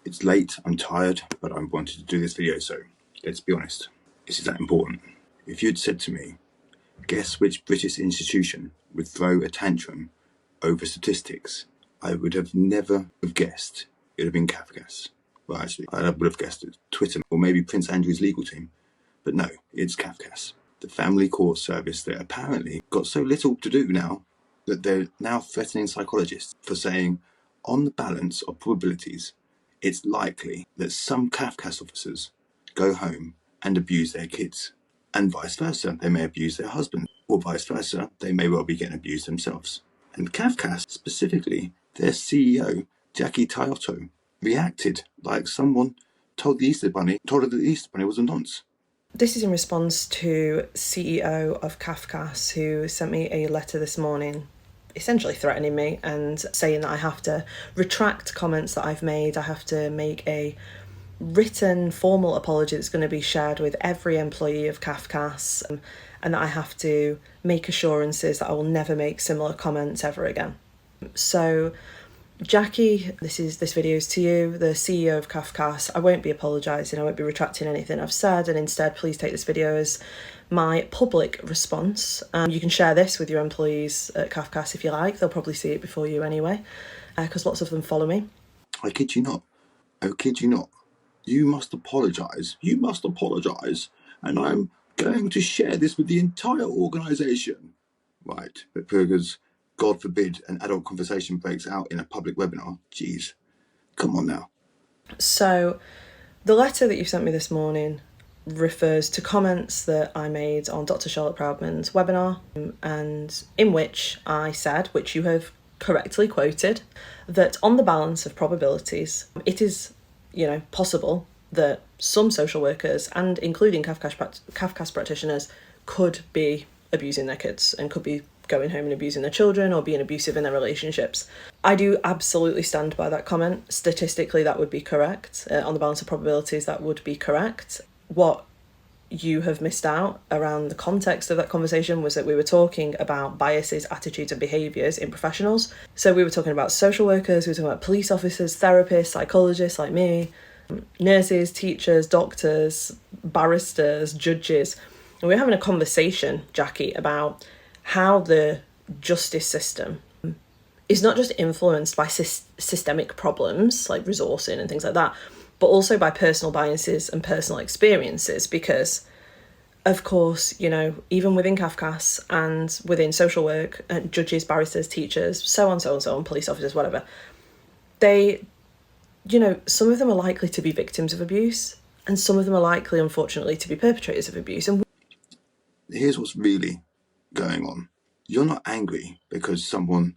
It's late, I'm tired, but I wanted to do this video, so let's be honest. This is that important. If you'd said to me, guess which British institution would throw a tantrum over statistics, I would have never have guessed it would have been CAFCASS. Well, actually, I would have guessed it, Twitter, or maybe Prince Andrew's legal team. But no, it's CAFCASS, the family court service that apparently got so little to do now that they're now threatening psychologists for saying, on the balance of probabilities, it's likely that some CAFCASS officers go home and abuse their kids. And vice versa, they may abuse their husband, or vice versa, they may well be getting abused themselves. And CAFCASS, specifically, their CEO, Jackie Tayotto, reacted like someone told her the Easter Bunny was a nonce. This is in response to CEO of CAFCASS, who sent me a letter this morning essentially threatening me and saying that I have to retract comments that I've made. I have to make a written formal apology that's going to be shared with every employee of CAFCASS, and that I have to make assurances that I will never make similar comments ever again. So Jackie, this video is to you, the CEO of CAFCASS. I won't be apologising, I won't be retracting anything I've said, and instead please take this video as my public response. You can share this with your employees at CAFCASS if you like. They'll probably see it before you anyway, because lots of them follow me. I kid you not. I kid you not. You must apologise. You must apologise. And I'm going to share this with the entire organisation. Right, but because, God forbid, an adult conversation breaks out in a public webinar. Jeez. Come on now. So, the letter that you sent me this morning refers to comments that I made on Dr. Charlotte Proudman's webinar, and in which I said, which you have correctly quoted, that on the balance of probabilities, it is, possible that some social workers, and including CAFCASS practitioners, could be abusing their kids and could be going home and abusing their children or being abusive in their relationships. I do absolutely stand by that comment. Statistically, that would be correct. On the balance of probabilities, that would be correct. What you have missed out around the context of that conversation was that we were talking about biases, attitudes and behaviours in professionals. So we were talking about social workers, we were talking about police officers, therapists, psychologists like me, nurses, teachers, doctors, barristers, judges. And we were having a conversation, Jackie, about how the justice system is not just influenced by systemic problems like resourcing and things like that, but also by personal biases and personal experiences. Because, of course, even within CAFCASS and within social work, judges, barristers, teachers, so on, police officers, whatever, they, some of them are likely to be victims of abuse, and some of them are likely, unfortunately, to be perpetrators of abuse. And here's what's really going on. You're not angry because someone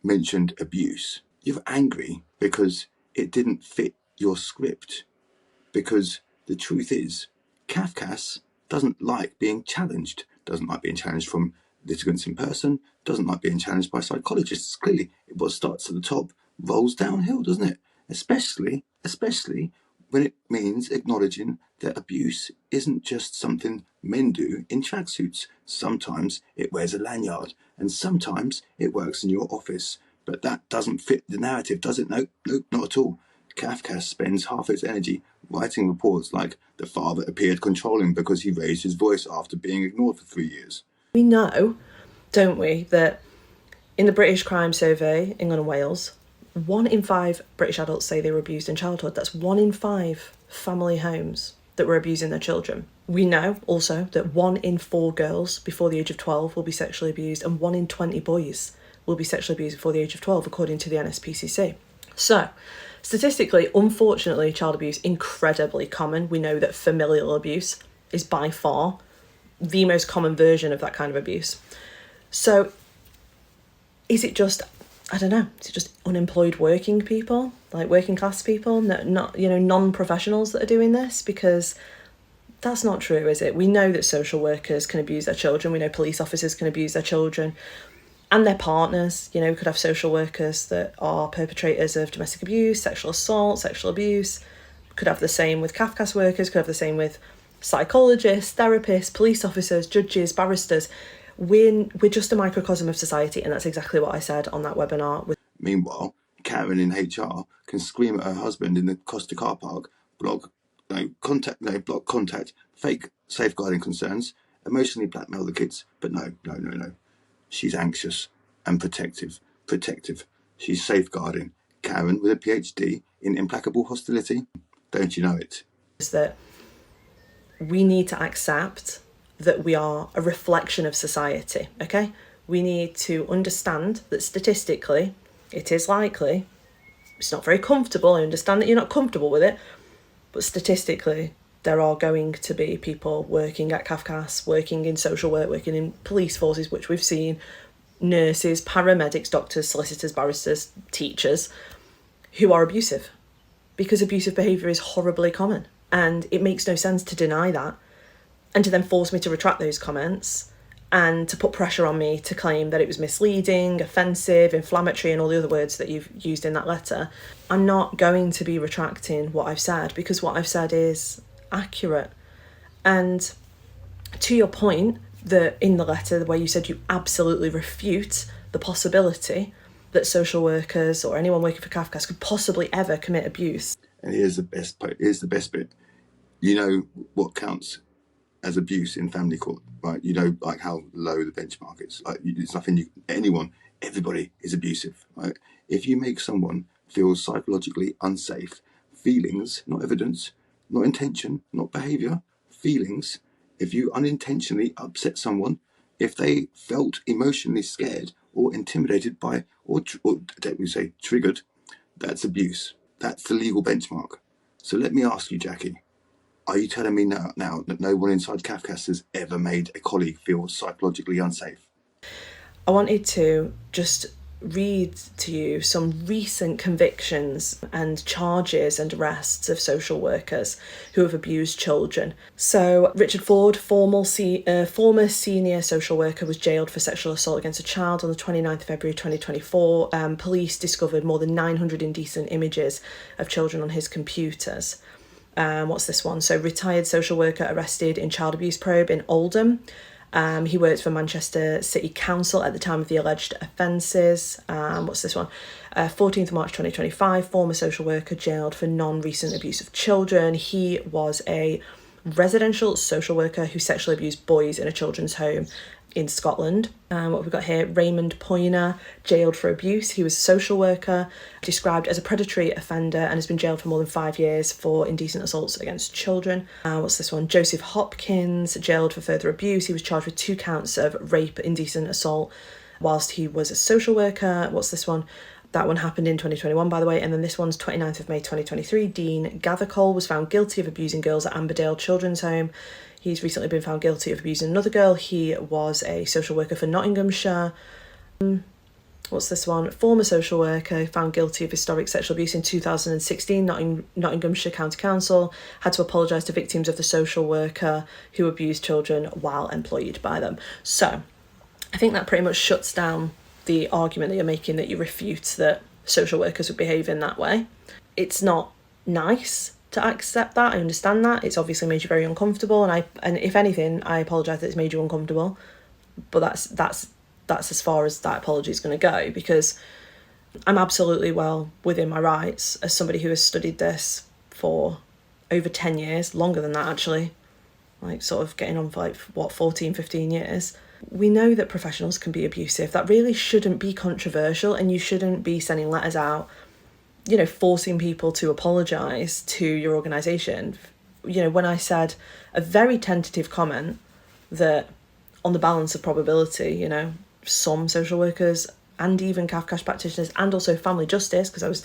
mentioned abuse. You're angry because it didn't fit your script. Because the truth is, CAFCASS doesn't like being challenged, doesn't like being challenged from litigants in person, doesn't like being challenged by psychologists. Clearly, what starts at the top rolls downhill, doesn't it? Especially when it means acknowledging that abuse isn't just something men do in tracksuits. Sometimes it wears a lanyard, and sometimes it works in your office. But that doesn't fit the narrative, does it? Nope, not at all. CAFCASS spends half its energy writing reports like the father appeared controlling because he raised his voice after being ignored for 3 years. We know, don't we, that in the British Crime Survey, England and Wales, 1 in 5 British adults say they were abused in childhood. That's 1 in 5 family homes that were abusing their children. We know also that 1 in 4 girls before the age of 12 will be sexually abused, and 1 in 20 boys will be sexually abused before the age of 12, according to the NSPCC. So, statistically, unfortunately, child abuse is incredibly common. We know that familial abuse is by far the most common version of that kind of abuse. So, is it just, is it just unemployed working people, like working class people, not non-professionals that are doing this? Because that's not true, is it? We know that social workers can abuse their children. We know police officers can abuse their children and their partners. We could have social workers that are perpetrators of domestic abuse, sexual assault, sexual abuse. Could have the same with CAFCASS workers, could have the same with psychologists, therapists, police officers, judges, barristers. We're just a microcosm of society, and that's exactly what I said on that webinar. Meanwhile, Karen in HR can scream at her husband in the Costa car park, block contact, fake safeguarding concerns, emotionally blackmail the kids. But no. She's anxious and protective. She's safeguarding. Karen with a PhD in implacable hostility. Don't you know it? Is that we need to accept that we are a reflection of society, okay? We need to understand that statistically, it is likely, it's not very comfortable, I understand that you're not comfortable with it, but statistically, there are going to be people working at CAFCASS, working in social work, working in police forces, which we've seen, nurses, paramedics, doctors, solicitors, barristers, teachers, who are abusive. Because abusive behaviour is horribly common. And it makes no sense to deny that and to then force me to retract those comments and to put pressure on me to claim that it was misleading, offensive, inflammatory, and all the other words that you've used in that letter. I'm not going to be retracting what I've said because what I've said is accurate. And to your point, that in the letter where you said you absolutely refute the possibility that social workers or anyone working for CAFCASS could possibly ever commit abuse. And here's the best bit. You know what counts as abuse in family court, right? You know, like how low the benchmark is. Like, it's nothing. Everybody is abusive, right? If you make someone feel psychologically unsafe, feelings, not evidence, not intention, not behaviour, feelings. If you unintentionally upset someone, if they felt emotionally scared or intimidated by, or dare we say, triggered, that's abuse. That's the legal benchmark. So let me ask you, Jackie, are you telling me now that no one inside CAFCASS has ever made a colleague feel psychologically unsafe? I wanted to just read to you some recent convictions and charges and arrests of social workers who have abused children. So Richard Ford, former senior social worker, was jailed for sexual assault against a child on the 29th of February 2024. Police discovered more than 900 indecent images of children on his computers. What's this one? So retired social worker arrested in child abuse probe in Oldham. He worked for Manchester City Council at the time of the alleged offences. What's this one? 14th of March 2025, former social worker jailed for non-recent abuse of children. He was a residential social worker who sexually abused boys in a children's home in Scotland. What we've got here, Raymond Poyner, jailed for abuse. He was a social worker, described as a predatory offender, and has been jailed for more than 5 years for indecent assaults against children. What's this one? Joseph Hopkins, jailed for further abuse. He was charged with 2 counts of rape, indecent assault, whilst he was a social worker. What's this one? That one happened in 2021, by the way. And then this one's 29th of May 2023. Dean Gathercole was found guilty of abusing girls at Amberdale Children's Home. He's recently been found guilty of abusing another girl. He was a social worker for Nottinghamshire. What's this one? Former social worker found guilty of historic sexual abuse in 2016. Nottinghamshire County Council had to apologise to victims of the social worker who abused children while employed by them. So I think that pretty much shuts down the argument that you're making, that you refute that social workers would behave in that way. It's not nice to accept that. I understand that. It's obviously made you very uncomfortable, and if anything, I apologise that it's made you uncomfortable. But that's as far as that apology is going to go, because I'm absolutely well within my rights as somebody who has studied this for over 10 years, longer than that actually, like sort of getting on for 14, 15 years. We know that professionals can be abusive. That really shouldn't be controversial, and you shouldn't be sending letters out, forcing people to apologise to your organisation. When I said a very tentative comment that on the balance of probability, some social workers and even CAFCASS practitioners and also family justice, because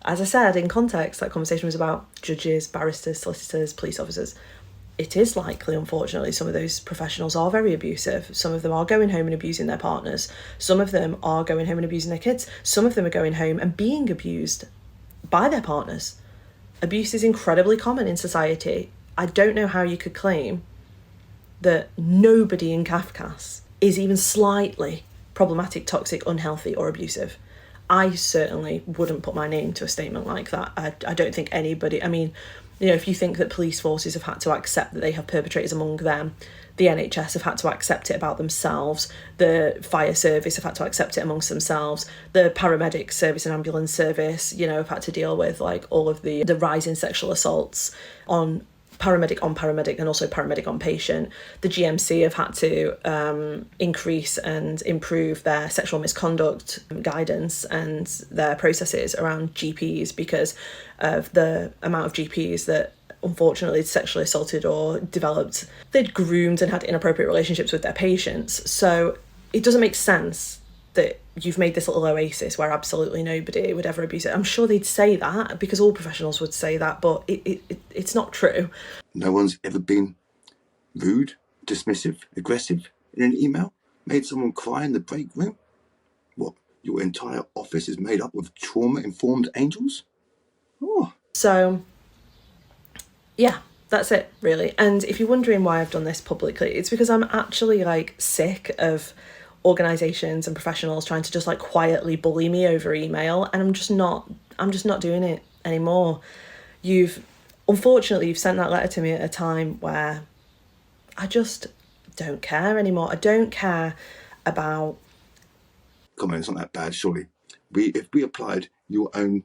as I said in context, that conversation was about judges, barristers, solicitors, police officers. It is likely, unfortunately, some of those professionals are very abusive. Some of them are going home and abusing their partners. Some of them are going home and abusing their kids. Some of them are going home and being abused by their partners. Abuse is incredibly common in society. I don't know how you could claim that nobody in CAFCASS is even slightly problematic, toxic, unhealthy, or abusive. I certainly wouldn't put my name to a statement like that. I don't think anybody, You know, if you think that police forces have had to accept that they have perpetrators among them, the NHS have had to accept it about themselves, the fire service have had to accept it amongst themselves, the paramedic service and ambulance service, you know, have had to deal with like all of the rise in sexual assaults on paramedic and also paramedic on patient. The GMC have had to increase and improve their sexual misconduct guidance and their processes around GPs because of the amount of GPs that unfortunately sexually assaulted or developed, they'd groomed and had inappropriate relationships with their patients. So it doesn't make sense that you've made this little oasis where absolutely nobody would ever abuse it. I'm sure they'd say that because all professionals would say that, but it's not true. No one's ever been rude, dismissive, aggressive in an email, made someone cry in the break room. What, your entire office is made up of trauma-informed angels? Oh. So, yeah, that's it, really. And if you're wondering why I've done this publicly, it's because I'm actually, like, sick of organisations and professionals trying to just, like, quietly bully me over email, and I'm just not doing it anymore. Unfortunately, you've sent that letter to me at a time where I just don't care anymore. I don't care about... Come on, it's not that bad, surely. If we applied your own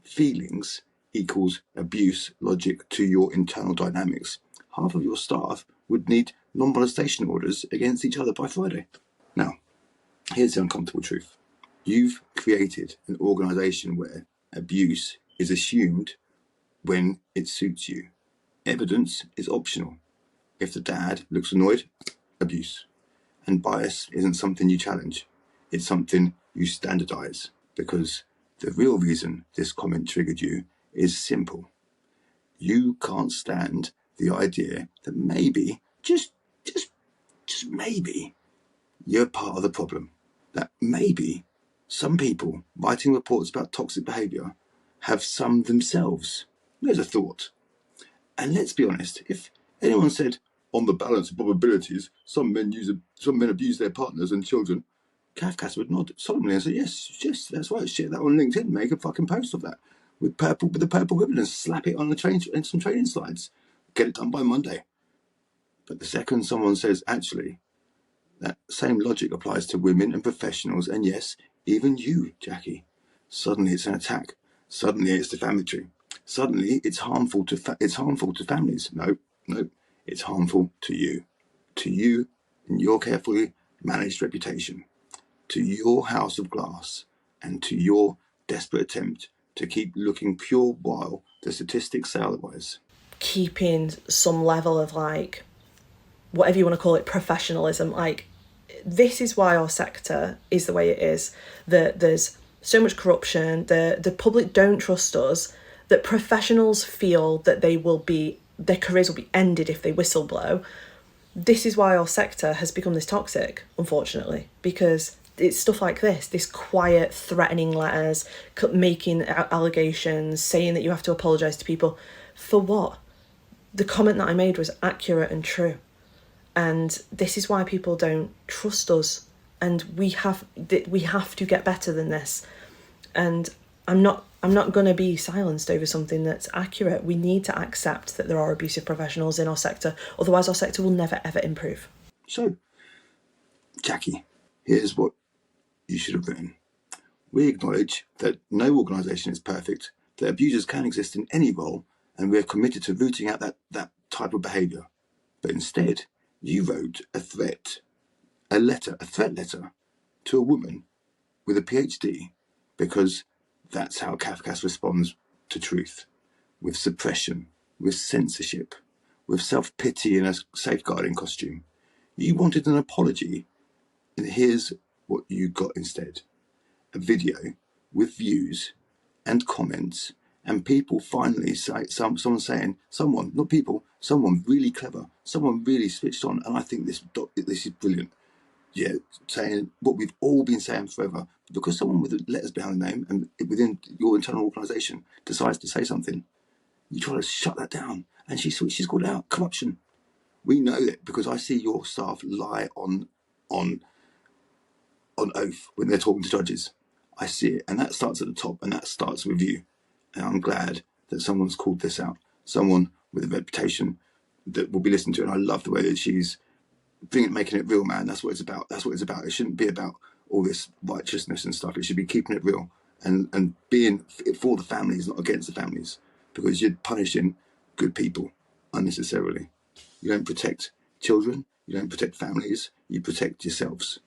feelings equals abuse logic to your internal dynamics, half of your staff would need non-molestation orders against each other by Friday. Now, here's the uncomfortable truth. You've created an organisation where abuse is assumed when it suits you. Evidence is optional. If the dad looks annoyed, abuse. And bias isn't something you challenge. It's something you standardise, because the real reason this comment triggered you is simple. You can't stand the idea that maybe, just maybe, you're part of the problem. That maybe some people writing reports about toxic behaviour have some themselves. There's a thought. And let's be honest, if anyone said, on the balance of probabilities, some men abuse their partners and children, CAFCASS would nod solemnly and say, yes, that's right, share that on LinkedIn, make a fucking post of that with the purple ribbon and slap it on some training slides. Get it done by Monday. But the second someone says, actually, that same logic applies to women and professionals, and yes, even you, Jackie, suddenly it's an attack. Suddenly it's defamatory. Suddenly it's harmful to families. No, it's harmful to you and your carefully managed reputation, to your house of glass, and to your desperate attempt to keep looking pure while the statistics say otherwise. Keeping some level of, like, whatever you want to call it, professionalism. Like, this is why our sector is the way it is. That there's so much corruption, the public don't trust us, that professionals feel that their careers will be ended if they whistleblow. This is why our sector has become this toxic, unfortunately, because it's stuff like this quiet, threatening letters, making allegations, saying that you have to apologise to people. For what? The comment that I made was accurate and true. And this is why people don't trust us. And we have to get better than this. And I'm not going to be silenced over something that's accurate. We need to accept that there are abusive professionals in our sector. Otherwise, our sector will never, ever improve. So, Jackie, here's what you should have written. We acknowledge that no organisation is perfect, that abusers can exist in any role, and we are committed to rooting out that type of behaviour. But instead, you wrote a threat letter to a woman with a PhD, because that's how CAFCASS responds to truth, with suppression, with censorship, with self-pity in a safeguarding costume. You wanted an apology, and here's what you got instead. A video with views and comments and people finally someone saying, someone really clever, someone really switched on, and I think this is brilliant. Yeah, saying what we've all been saying forever. Because someone with letters behind the name and within your internal organisation decides to say something, you try to shut that down. And she's called it out, corruption. We know that because I see your staff lie on oath when they're talking to judges. I see it, and that starts at the top, and that starts with you. And I'm glad that someone's called this out. someone with a reputation that will be listened to. And I love the way that she's making it real, man. That's what it's about. That's what it's about. It shouldn't be about all this righteousness and stuff. It should be keeping it real and being for the families, not against the families, because you're punishing good people unnecessarily. You don't protect children. You don't protect families. You protect yourselves.